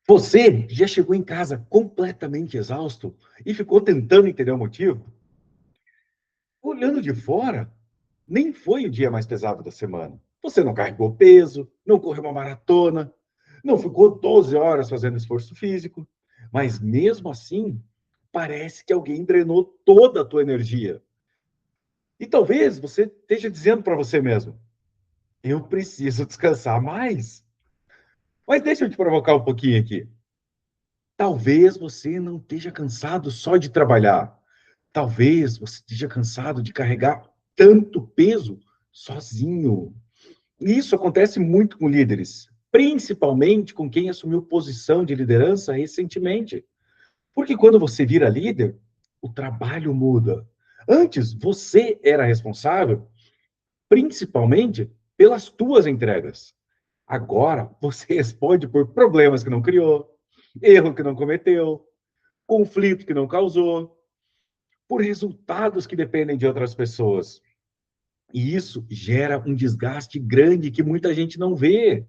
Você já chegou em casa completamente exausto e ficou tentando entender o motivo? Olhando de fora, nem foi o dia mais pesado da semana. Você não carregou peso, não correu uma maratona, não ficou 12 horas fazendo esforço físico, mas mesmo assim, parece que alguém drenou toda a tua energia. E talvez você esteja dizendo para você mesmo: eu preciso descansar mais. Mas deixa eu te provocar um pouquinho aqui. Talvez você não esteja cansado só de trabalhar. Talvez você esteja cansado de carregar tanto peso sozinho. E isso acontece muito com líderes, principalmente com quem assumiu posição de liderança recentemente. Porque quando você vira líder, o trabalho muda. Antes, você era responsável, principalmente, pelas tuas entregas. Agora, você responde por problemas que não criou, erro que não cometeu, conflito que não causou, por resultados que dependem de outras pessoas. E isso gera um desgaste grande que muita gente não vê.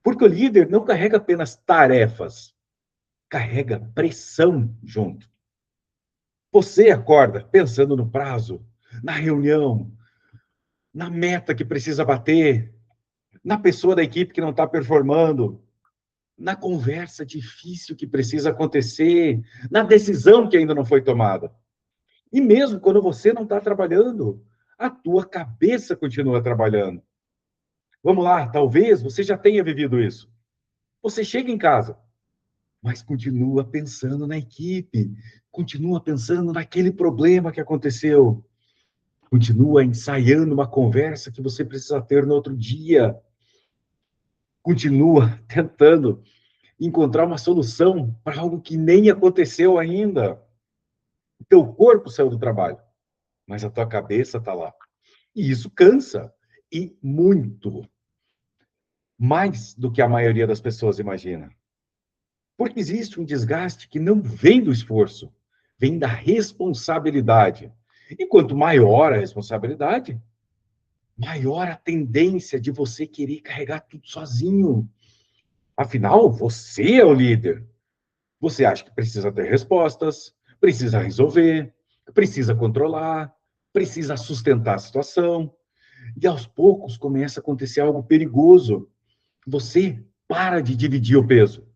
Porque o líder não carrega apenas tarefas, carrega pressão junto. Você acorda pensando no prazo, na reunião, na meta que precisa bater, na pessoa da equipe que não está performando, na conversa difícil que precisa acontecer, na decisão que ainda não foi tomada. E mesmo quando você não está trabalhando, a tua cabeça continua trabalhando. Vamos lá, talvez você já tenha vivido isso. Você chega em casa, mas continua pensando na equipe, continua pensando naquele problema que aconteceu, continua ensaiando uma conversa que você precisa ter no outro dia, continua tentando encontrar uma solução para algo que nem aconteceu ainda. O teu corpo saiu do trabalho, mas a tua cabeça está lá. E isso cansa, e muito, mais do que a maioria das pessoas imagina. Porque existe um desgaste que não vem do esforço, vem da responsabilidade. E quanto maior a responsabilidade, maior a tendência de você querer carregar tudo sozinho. Afinal, você é o líder. Você acha que precisa ter respostas, precisa resolver, precisa controlar, precisa sustentar a situação. E aos poucos começa a acontecer algo perigoso. Você para de dividir o peso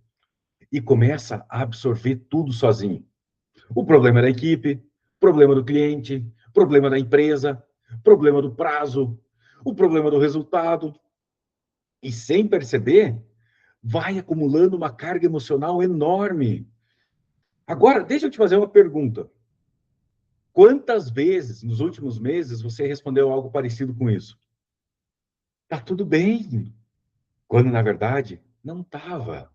e começa a absorver tudo sozinho. O problema da equipe, problema do cliente, problema da empresa, problema do prazo, o problema do resultado. E sem perceber, vai acumulando uma carga emocional enorme. Agora, deixa eu te fazer uma pergunta. Quantas vezes nos últimos meses você respondeu algo parecido com isso? Tá tudo bem, quando na verdade não estava.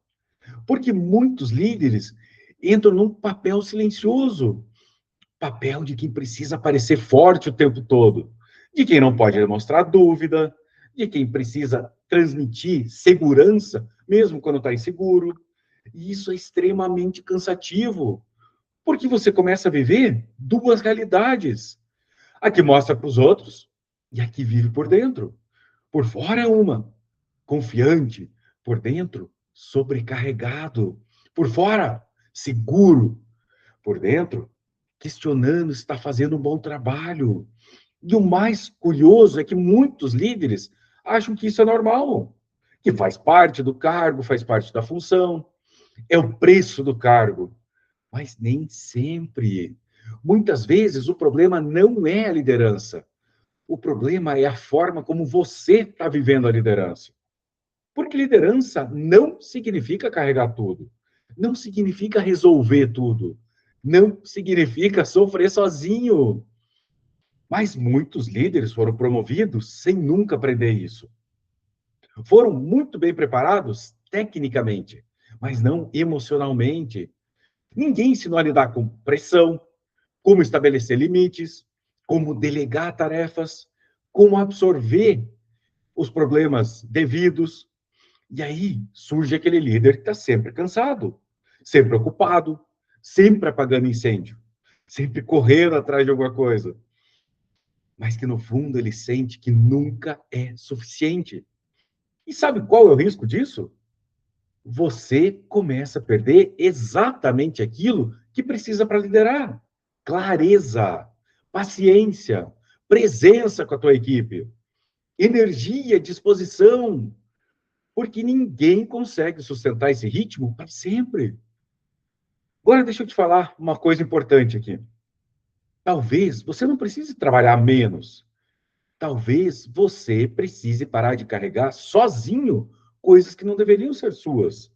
Porque muitos líderes entram num papel silencioso, papel de quem precisa parecer forte o tempo todo, de quem não pode demonstrar dúvida, de quem precisa transmitir segurança, mesmo quando está inseguro. E isso é extremamente cansativo, porque você começa a viver duas realidades. A que mostra para os outros e a que vive por dentro. Por fora é uma, confiante, por dentro, sobrecarregado. Por fora, seguro, por dentro, questionando se está fazendo um bom trabalho. E o mais curioso é que muitos líderes acham que isso é normal, que faz parte do cargo, faz parte da função, é o preço do cargo. Mas nem sempre. Muitas vezes o problema não é a liderança. O problema é a forma como você está vivendo a liderança. Porque liderança não significa carregar tudo. Não significa resolver tudo. Não significa sofrer sozinho. Mas muitos líderes foram promovidos sem nunca aprender isso. Foram muito bem preparados tecnicamente, mas não emocionalmente. Ninguém ensinou a lidar com pressão, como estabelecer limites, como delegar tarefas, como absorver os problemas devidos. E aí surge aquele líder que está sempre cansado, sempre ocupado, sempre apagando incêndio, sempre correndo atrás de alguma coisa, mas que no fundo ele sente que nunca é suficiente. E sabe qual é o risco disso? você começa a perder exatamente aquilo que precisa para liderar. Clareza, paciência, presença com a tua equipe, energia, disposição, porque ninguém consegue sustentar esse ritmo para sempre. Agora, deixa eu te falar uma coisa importante aqui. Talvez você não precise trabalhar menos. Talvez você precise parar de carregar sozinho coisas que não deveriam ser suas.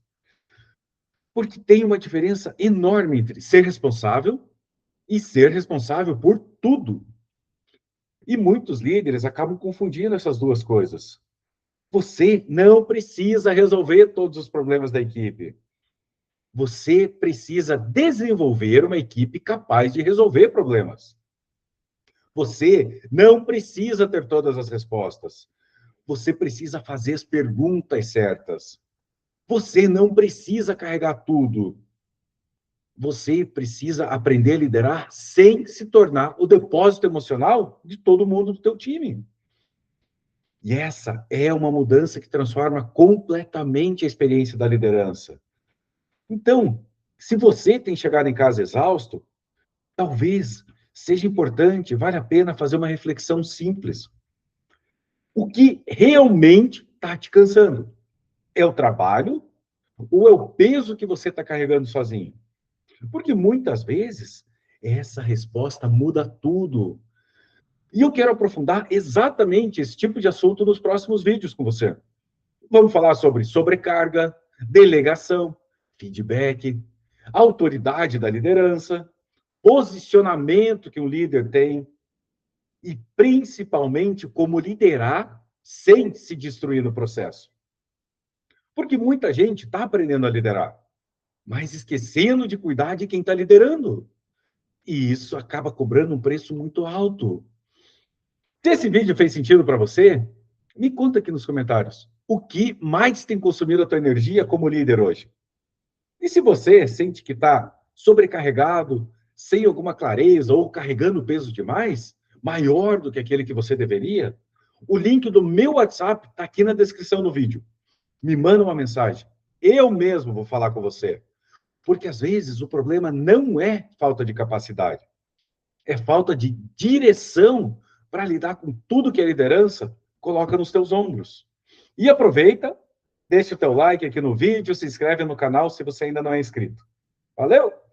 Porque tem uma diferença enorme entre ser responsável e ser responsável por tudo. E muitos líderes acabam confundindo essas duas coisas. Você não precisa resolver todos os problemas da equipe. Você precisa desenvolver uma equipe capaz de resolver problemas. Você não precisa ter todas as respostas. Você precisa fazer as perguntas certas. Você não precisa carregar tudo. Você precisa aprender a liderar sem se tornar o depósito emocional de todo mundo do teu time. E essa é uma mudança que transforma completamente a experiência da liderança. Então, se você tem chegado em casa exausto, talvez seja importante, vale a pena fazer uma reflexão simples. O que realmente está te cansando? É o trabalho ou é o peso que você está carregando sozinho? Porque muitas vezes essa resposta muda tudo. E eu quero aprofundar exatamente esse tipo de assunto nos próximos vídeos com você. Vamos falar sobre sobrecarga, delegação, feedback, autoridade da liderança, posicionamento que um líder tem e, principalmente, como liderar sem se destruir no processo. Porque muita gente está aprendendo a liderar, mas esquecendo de cuidar de quem está liderando. E isso acaba cobrando um preço muito alto. Se esse vídeo fez sentido para você, me conta aqui nos comentários. O que mais tem consumido a tua energia como líder hoje? E se você sente que está sobrecarregado, sem alguma clareza ou carregando peso demais, maior do que aquele que você deveria, o link do meu WhatsApp está aqui na descrição do vídeo. Me manda uma mensagem. Eu mesmo vou falar com você. Porque às vezes o problema não é falta de capacidade, é falta de direção para lidar com tudo que a liderança coloca nos teus ombros. E aproveita, deixa o teu like aqui no vídeo, se inscreve no canal se você ainda não é inscrito. Valeu?